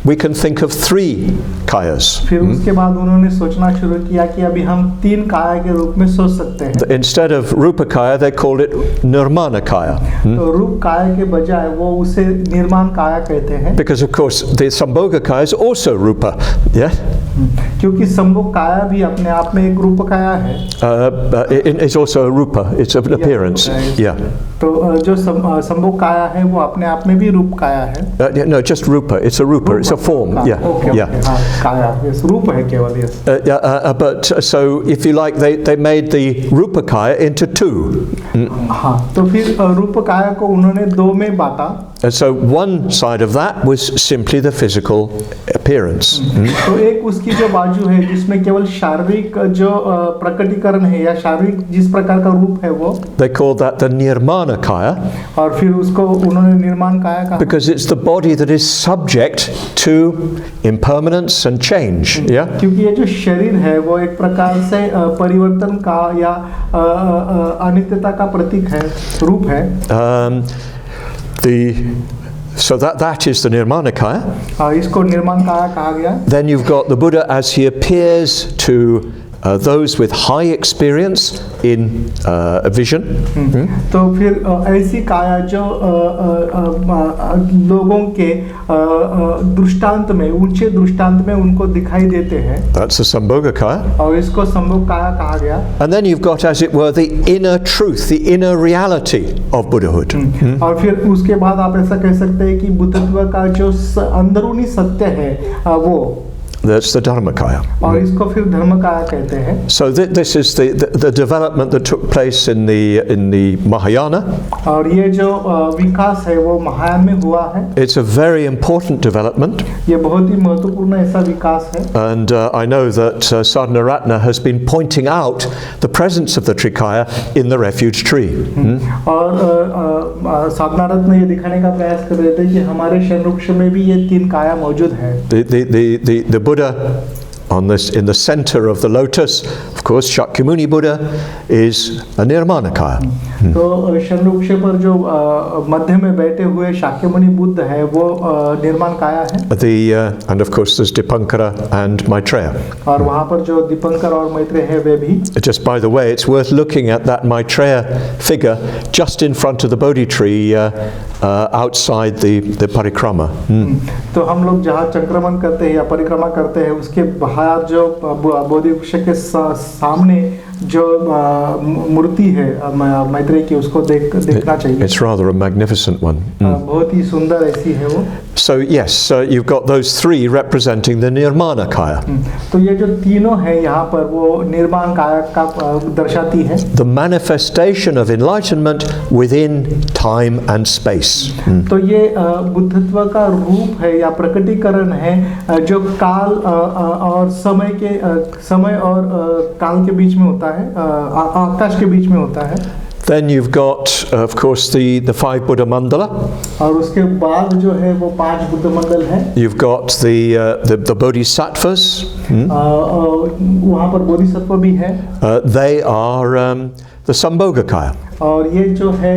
we can think of 3 kayas. फिर उसके बाद उन्होंने सोचना शुरू किया कि अभी हम 3 काया के रूप में सोच सकते हैं. Instead of Rupa Kaya, they called it Nirmana Kaya. तो रूप काया के बजाय वो उसे निर्माण काया कहते हैं. Because of course the Sambhoga Kaya is also Rupa, yeah? क्योंकि संभोग काया भी अपने आप में एक रूप काया है. It's also a Rupa, it's an appearance. Yeah. तो जो संभोग काया है वो अपने आप में भी रूप काया है. No, just Rupa, it's a Rupa, it's a form. Yeah, yeah. काया, yes, रूप है केवल, yes. But so if you like, they made the Rupa Kaya into 2. हाँ, तो फिर रूप काया को उन्होंने 2 में बांटा. So one side of that was simply the physical appearance. तो एक उसकी जो बाजू है जिसमें केवल शारीरिक जो प्रकटीकरण है या शारीरिक जिस प्रकार का रूप है वो. They called that the Nirmana Kaya. और फिर उसको उन्होंने निर्माण काया कहा. Because it's the body that is subject to impermanence and change. Yeah. क्योंकि ये जो शरीर है वो एक प्रकार से परिवर्तन का या अनित्यता का प्रतीक है, रूप है. So that is the Nirmana Kaya. इसको निर्माण काया कहा गया. Then you've got the Buddha as he appears to those with high experience in vision. तो फिर ऐसी काया जो लोगों के दृष्टांत में, ऊंचे दृष्टांत में उनको दिखाई देते हैं. That's the Sambhoga Kaya. और इसको संभोग काया कहा गया. And then you've got, as it were, the inner truth, the inner reality of Buddhahood. और फिर उसके बाद आप ऐसा कह सकते हैं कि बुद्धत्व का जो अंदरूनी सत्य है वो. That's the Dharmakaya. और इसको फिर धर्मकाया कहते हैं. So this is the development that took place in the Mahayana. और ये जो विकास है वो महायान में हुआ है. It's a very important development. ये बहुत ही महत्वपूर्ण ऐसा विकास है. And I know that Sadhanaratna has been pointing out the presence of the Trikaya in the refuge tree. और साधनारत्न ये दिखाने का प्रयास कर रहे थे कि हमारे शरणवृक्ष में भी ये 3 काया मौजूद है. The Buddha in the center of the lotus, of course, Shakyamuni Buddha is a Nirmana Kaya. तो शरणवृक्ष पर जो मध्य में बैठे हुए शाक्यमुनि बुद्ध है वो निर्माण काया है. And of course there's Dipankara and Maitreya. और वहाँ पर जो दीपंकर और मैत्रेय है वे भी. Just by the way, it's worth looking at that Maitreya figure just in front of the Bodhi tree outside the parikrama. तो हम लोग जहाँ चंक्रमण करते हैं या परिक्रमा करते हैं उसके बाहर जो बोधि वृक्ष के सामने जो मूर्ति है मैत्रेय की उसको देखना चाहिए. It's rather a magnificent one. बहुत ही सुंदर ऐसी है वो. So yes, you've got those 3 representing the Nirmana Kaya. तो ये जो तीनों है यहाँ पर वो निर्माण काया का दर्शाती है. The manifestation of enlightenment within time and space. तो ये बुद्धत्व का रूप है या प्रकटीकरण है जो काल और समय और काल के बीच में होता है, आकाश के बीच में होता है. Then you've got, of course, the 5 Buddha Mandala. और उसके बाद जो है वो 5 बुद्ध मंडल है. You've got the Bodhisattvas. वहाँ पर बोधिसत्व भी है. They are the Sambhoga Kaya. और ये जो है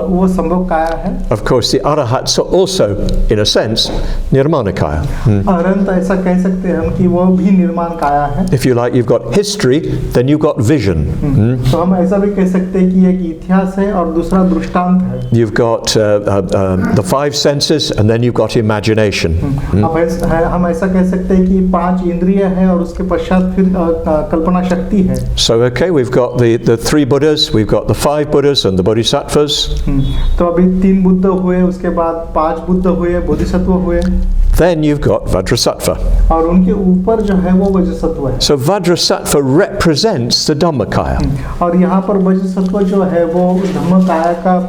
वो संभोग काया है. Of course, the Arahats are also, in a sense, Nirmana Kaya. Arhant ऐसा कह सकते हैं हम कि वो भी निर्माण काया है. If you like, you've got history, then you've got vision. तो हम ऐसा भी कह सकते हैं कि एक इतिहास है और दूसरा दृष्टांत है. You've got the 5 senses, and then you've got imagination. हम ऐसा कह सकते हैं कि 5 इंद्रिय है और उसके पश्चात फिर कल्पना शक्ति है. So okay, we've got the 3 Buddhas, we've got the 5 Buddhas and the Bodhisattvas. तो अभी 3 बुद्ध हुए, उसके बाद 5 बुद्ध हुए, बोधिसत्व हुए. Then you've got Vajrasattva. और उनके ऊपर जो है वो वज्रसत्व है. So Vajrasattva represents the Dhammakaya. और यहाँ पर वज्रसत्व जो है वो धम्मकाया का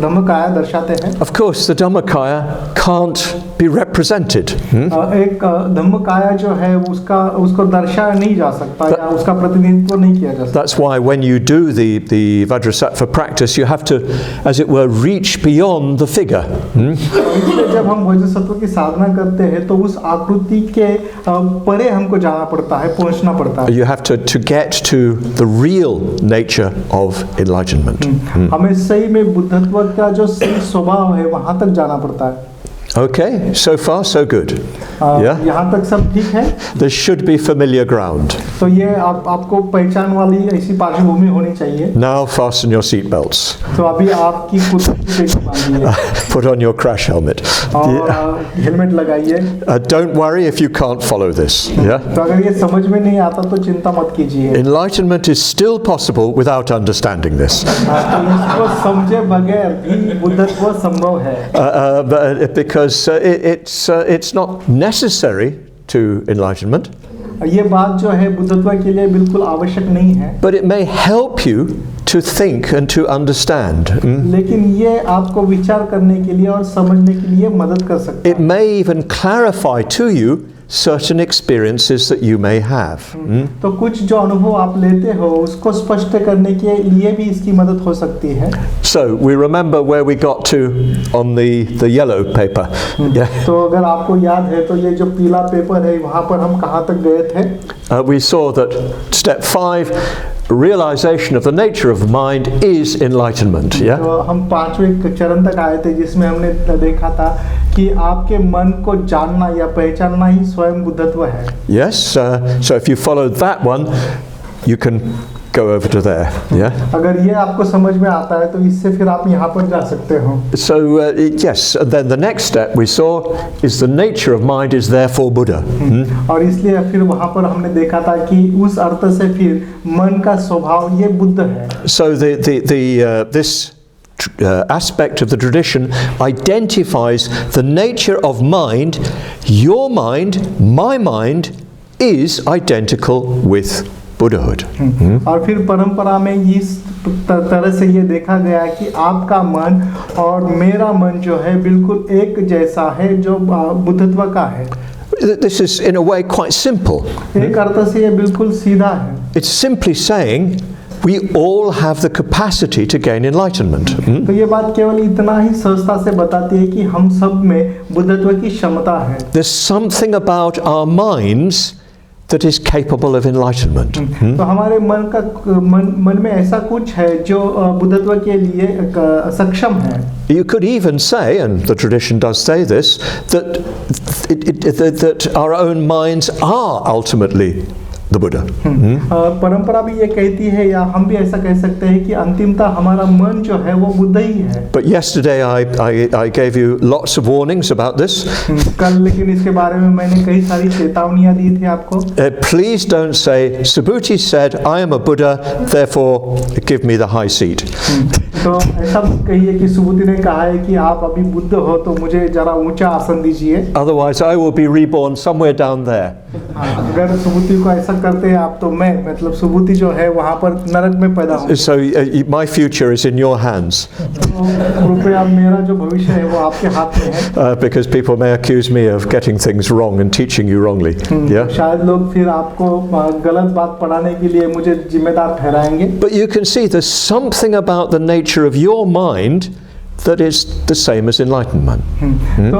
धम्मकाया दर्शाते हैं. Of course, the Dhammakaya can't be represented. एक धम्मकाया जो है उसको दर्शाया नहीं जा सकता या उसका प्रतिनिधित्व नहीं किया जा सकता. That's why when you do the Vajrasattva practice, you have to, as it were, reach beyond the figure. इसलिए जब हम वज्रसत्व की साधना करते हैं तो उस आकृति के परे हमको जाना पड़ता है, पहुंचना पड़ता है. You have to get to the real nature of enlightenment. हमें सही में बुद्धत्व का जो सही स्वभाव है वहां तक जाना पड़ता है. Okay, so far so good. Yeah? यहाँ तक सब ठीक है। This should be familiar ground. तो ये आपको पहचान वाली ऐसी पार्श्वभूमि होनी चाहिए। Now fasten your seat belts. तो अभी आपकी कुर्सी पे बांधिए Put on your crash helmet. और हेलमेट लगाइए। Don't worry if you can't follow this. Yeah? तो अगर ये समझ में नहीं आता तो चिंता मत कीजिए। Enlightenment is still possible without understanding this. तो इसको समझे बगैर भी बुद्धत्व संभव है। Because it's not necessary to enlightenment. ये बात जो है बुद्धत्व के लिए बिल्कुल आवश्यक नहीं है। But it may help you to think and to understand. लेकिन ये आपको विचार करने के लिए और समझने के लिए मदद कर सकता है। It may even clarify to you certain experiences that you may have. तो कुछ जो अनुभव आप लेते हो उसको स्पष्ट करने के लिए भी इसकी मदद हो सकती है। So we remember where we got to on the yellow paper. Yeah. तो अगर आपको याद है तो ये जो पीला पेपर है वहाँ पर हम कहाँ तक गए थे? We saw that step 5, realization of the nature of mind is enlightenment. Yeah. तो हम 5वें चरण तक आए थे जिसमें हमने देखा था कि आपके मन को जानना या पहचानना ही स्वयं बुद्धत्व है। Yes. So if you follow that one, you can go over to there. Yeah. अगर ये आपको समझ में आता है तो इससे फिर आप यहाँ पर जा सकते हो। So yes, and then the next step we saw is the nature of mind is therefore Buddha. और इसलिए फिर वहाँ पर हमने देखा था कि उस अर्थ से फिर मन का स्वभाव ये बुद्ध है। So this aspect of the tradition identifies the nature of mind. Your mind, my mind, is identical with Buddhahood. और फिर परंपरा में इस तरह से ये देखा गया कि आपका मन और मेरा मन जो है बिल्कुल एक जैसा है जो बुद्धत्व का है। This is in a way quite simple. एक अर्थ से ये बिल्कुल सीधा है। It's simply saying we all have the capacity to gain enlightenment. तो ये बात केवल इतना ही सहजता से बताती है कि हम सब में बुद्धत्व की क्षमता है। There's something about our minds that is capable of enlightenment. तो हमारे मन में ऐसा कुछ है जो बुद्धत्व के लिए सक्षम है। You could even say, and the tradition does say this, that our own minds are ultimately the Buddha. परंपरा भी ये कहती है या हम भी ऐसा कह सकते हैं कि अंतिमता हमारा मन जो है वो बुद्ध ही है। But yesterday I gave you lots of warnings about this. कल लेकिन इसके बारे में मैंने कई सारी चेतावनियां दी थी आपको। Please don't say Subhuti said I am a Buddha, therefore give me the high seat. तो ऐसा मत कहिए कि सुबुद्धि ने कहा है कि आप अभी बुद्ध हो तो मुझे जरा ऊंचा आसन दीजिए। Otherwise I will be reborn somewhere down there. अगर सुबुद्धि को ऐसा करते हैं आप तो मैं मतलब सुबुद्धि जो है वहाँ पर नरक में पैदा हूँ। So my future is in your hands. तो कृपया मेरा जो भविष्य है वो आपके हाथ में है। Because people may accuse me of getting things wrong and teaching you wrongly. Yeah. शायद लोग फिर आपको गलत बात पढ़ाने के लिए मुझे जिम्मेदार ठहराएंगे। But you can see there's something about the nature of your mind that is the same as enlightenment. तो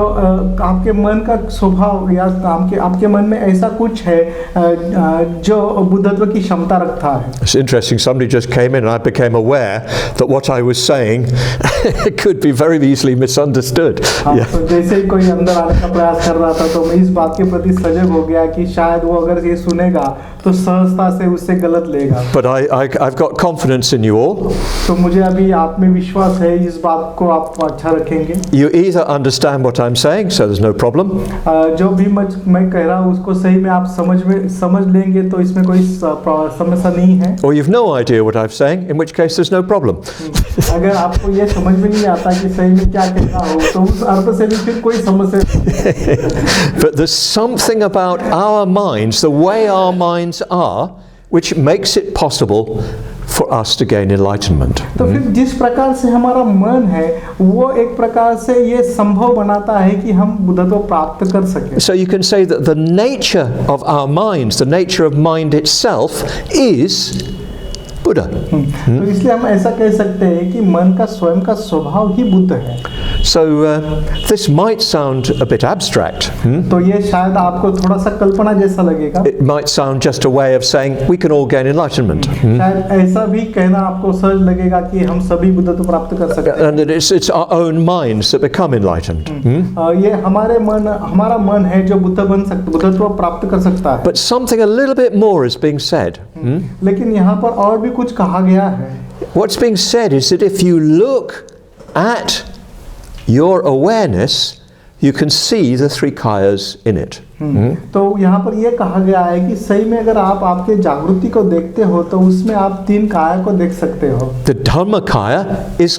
आपके मन का स्वभाव या आपके मन में ऐसा कुछ है जो बुद्धत्व की क्षमता रखता है। It's interesting, somebody just came in and I became aware that what I was saying could be very easily misunderstood. तो जैसे ही कोई अंदर आने का प्रयास कर रहा था तो मैं इस बात के प्रति सजग हो गया कि शायद वो अगर ये सुनेगा तो सहजता से उससे गलत लेगा। But I've got confidence in you all. तो मुझे अभी आप में विश्वास है इस बात को आप अच्छा रखेंगे। You either understand what I'm saying, so there's no problem. जो भी मैं कह रहा हूँ उसको सही में आप समझ लेंगे तो इसमें कोई समस्या नहीं है। Or you've no idea what I'm saying, in which case there's no problem. अगर आपको ये समझ में नहीं आता कि सही में क्या कह रहा हूँ तो उस अर्थ से भी फिर कोई समस्या नहीं। But there's something about our minds, the way our minds are, which makes it possible for us to gain enlightenment. तो फिर जिस प्रकार से हमारा मन है वो एक प्रकार से ये संभव बनाता है कि हम बुद्धत्व प्राप्त कर सकें। So you can say that the nature of our minds, the nature of mind itself is Buddha. तो इसलिए हम ऐसा कह सकते हैं कि मन का स्वयं का स्वभाव ही बुद्ध है। So this might sound a bit abstract. तो ये शायद आपको थोड़ा सा कल्पना जैसा लगेगा। It might sound just a way of saying we can all gain enlightenment. शायद ऐसा भी कहना आपको सहज लगेगा कि हम सभी बुद्धत्व प्राप्त कर सकते हैं। And that it's our own minds that become enlightened. ये हमारा मन है जो बुद्धत्व प्राप्त कर सकता है। But something a little bit more is being said. लेकिन यहाँ पर और भी कुछ कहा गया है। What's being said is that if you look at your awareness, you can see the three kayas in it. तो यहाँ पर यह कहा गया है कि सही में अगर आप आपके जागृति को देखते हो तो उसमें आप तीन काया को देख सकते हो। The Dhammakaya is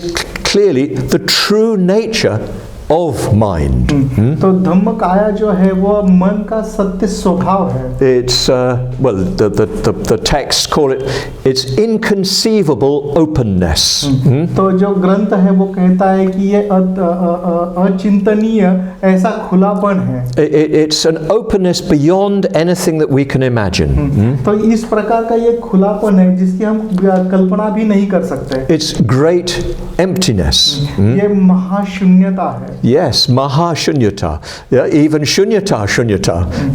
clearly the true nature of mind. तो धम्म काया जो है वो मन का सत्य स्वभाव है। It's well, the texts call it its inconceivable openness. तो जो ग्रंथ है वो कहता है कि ये अचिंतनीय ऐसा खुलापन है। It's an openness beyond anything that we can imagine. तो इस प्रकार का ये खुलापन है जिसकी हम कल्पना भी नहीं कर सकते। It's great emptiness. ये महाशून्यता है। Yes, mahashunyata. Yeah, even shunyata.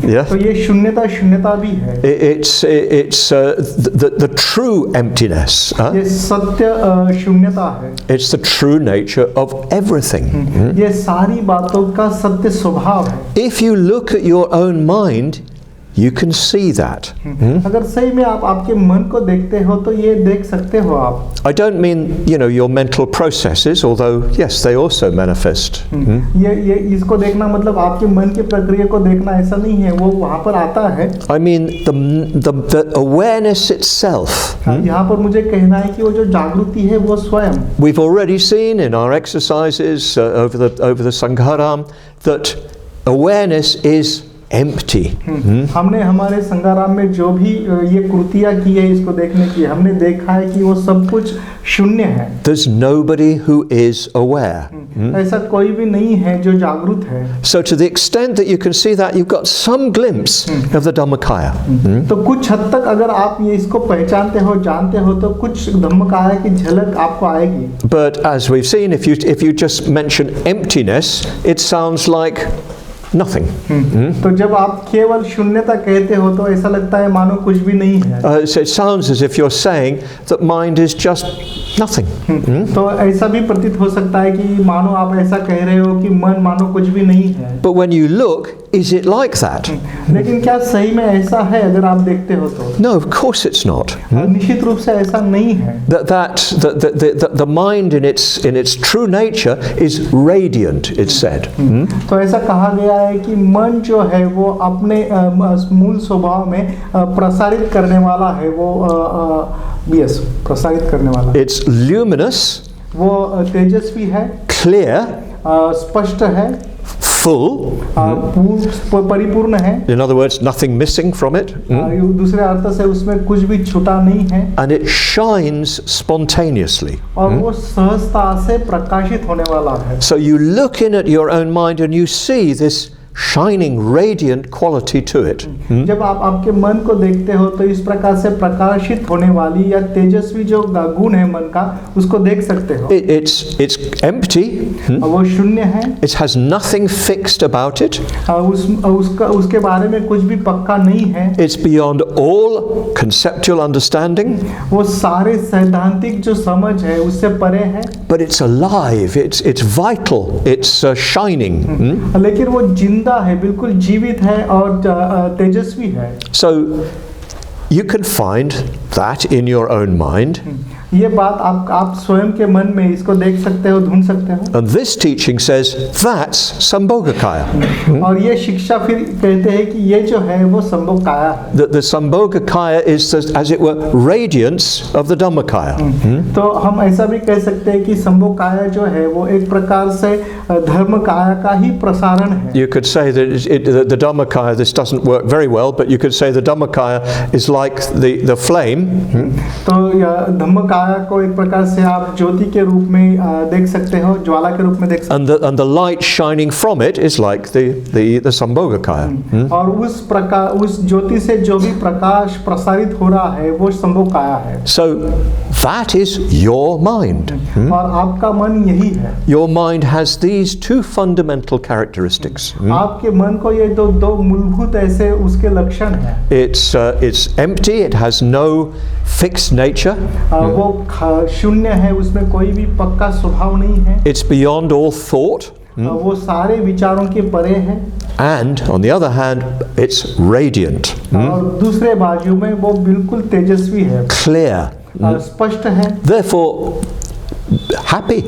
Yeah. तो ये शून्यता भी है। It's the true emptiness. ये सत्य शून्यता है। It's the true nature of everything. ये सारी बातों का सत्य स्वभाव है। If you look at your own mind, you can see that. अगर सही में आप आपके मन को देखते हो तो ये देख सकते हो आप। I don't mean, your mental processes, although yes, they also manifest. ये इसको देखना मतलब आपके मन की प्रक्रिया को देखना ऐसा नहीं है, वो वहाँ पर आता है। I mean the awareness itself. यहाँ पर मुझे कहना है कि वो जो जागृति है वो स्वयं। We've already seen in our exercises over the Sangharama that awareness is empty. हमने हमारे संगाराम में जो भी ये कृतियाँ की है इसको देखने की, हमने देखा है कि वो सब कुछ शून्य है। There's nobody who is aware. ऐसा कोई भी नहीं है जो जागरूक है। So to the extent that you can see that, you've got some glimpse of the Dhammakaya. तो कुछ हद तक अगर आप ये इसको पहचानते हो, जानते हो, तो कुछ धम्मकाया की झलक आपको आएगी। But as we've seen, if you just mention emptiness, it sounds like nothing. तो जब आप केवल शून्यता कहते हो तो ऐसा लगता है मानो कुछ भी नहीं है। So it sounds as if you're saying that mind is just nothing. तो ऐसा भी प्रतीत हो सकता है कि मानो आप ऐसा कह रहे हो कि मन मानो कुछ भी नहीं है। But when you look, is it like that? लेकिन क्या सही में ऐसा है अगर आप देखते हो तो? No, of course it's not. निश्चित रूप से ऐसा नहीं है। The mind in its true nature is radiant, it's said. तो ऐसा कहा गया है कि मन जो है वो अपने मूल स्वभाव में प्रसारित करने वाला है, वो प्रसारित करने वाला। It's luminous, वो तेजस्वी है, clear, स्पष्ट है, full, परिपूर्ण है। in other words, nothing missing from it. दूसरे अर्थ से उसमें कुछ भी छूटा नहीं है। And it shines spontaneously. और वो सहजता से प्रकाशित होने वाला है। So you look in at your own mind and you see this shining, radiant quality to it. जब आप आपके मन को देखते हो तो इस प्रकार से प्रकाशित होने वाली या तेजस्वी जो गुण है मन का, उसको देख सकते हो। It's empty. वो शून्य है। It has nothing fixed about it. उसके बारे में कुछ भी पक्का नहीं है। It's beyond all conceptual understanding. वो सारे सैद्धांतिक जो समझ है उससे परे है। But it's alive. It's vital. It's shining. लेकिन वो जिंदा है, बिल्कुल जीवित है और तेजस्वी है। So you can find that in your own mind. ये बात आप स्वयं के मन में इसको देख सकते हो, ढूंढ सकते हो। And this teaching says that's Sambhogakaya. और ये शिक्षा फिर कहते हैं कि ये जो है वो संभोगकाया है। The Sambhogakaya is, as it were, radiance of the Dhammakaya. तो हम ऐसा भी कह सकते हैं कि संभोगकाया जो है वो एक प्रकार से धर्मकाया का ही प्रसारण है। You could say that the Dhammakaya, this doesn't work very well, but you could say the Dhammakaya is like the flame. तो धम्मकाया को एक प्रकार से आप ज्योति के रूप में देख सकते हो, ज्वाला के रूप में देख सकते हो। And the light shining from it is like the Sambhogakaya. और उस ज्योति से जो भी प्रकाश प्रसारित हो रहा है वो संभोगकाया है। So that is your mind. और आपका मन यही है। Your mind has these two fundamental characteristics. आपके मन को ये दो मूलभूत ऐसे उसके लक्षण हैं। It's empty. It has no fixed nature. वो शून्य है, उसमें कोई भी पक्का स्वभाव नहीं है। It's beyond all thought. वो सारे विचारों के परे है। And on the other hand, it's radiant. और दूसरे बाजू में वो बिल्कुल तेजस्वी है, Clear. स्पष्ट है। Therefore, happy.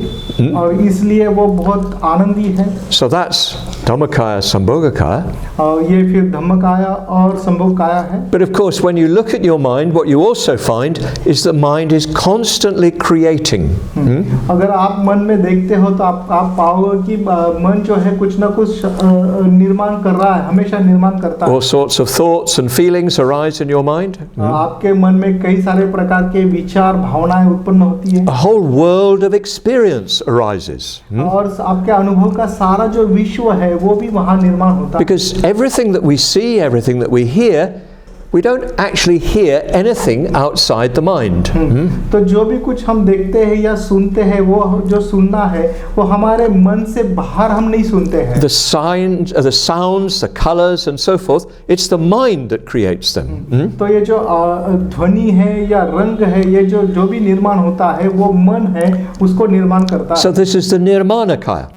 और इसलिए वो बहुत आनंदी है। So that's Dhammakaya, Sambhogakaya. और ये फिर धम्मकाया और संभोगकाया है। But of course, when you look at your mind, what you also find is the mind is constantly creating. अगर आप मन में देखते हो तो आप पाओगे कि मन जो है कुछ ना कुछ निर्माण कर रहा है, हमेशा निर्माण करता है। All sorts of thoughts and feelings arise in your mind. आपके मन में कई सारे प्रकार के विचार, भावनाएं उत्पन्न होती है। A whole world of experience arises. और आपके अनुभव का सारा जो विश्व है वो भी वहाँ निर्माण होता है। Because everything that we see, everything that we hear, we don't actually hear anything outside the mind. तो जो भी कुछ हम देखते हैं या सुनते हैं, वो जो सुनना है वो हमारे मन से बाहर हम नहीं सुनते हैं। The signs, the sounds, the colors and so forth, it's the mind that creates them. तो ये जो ध्वनि है या रंग है, ये जो भी निर्माण होता है वो मन है उसको निर्माण करता है। So this is the Nirmanakaya.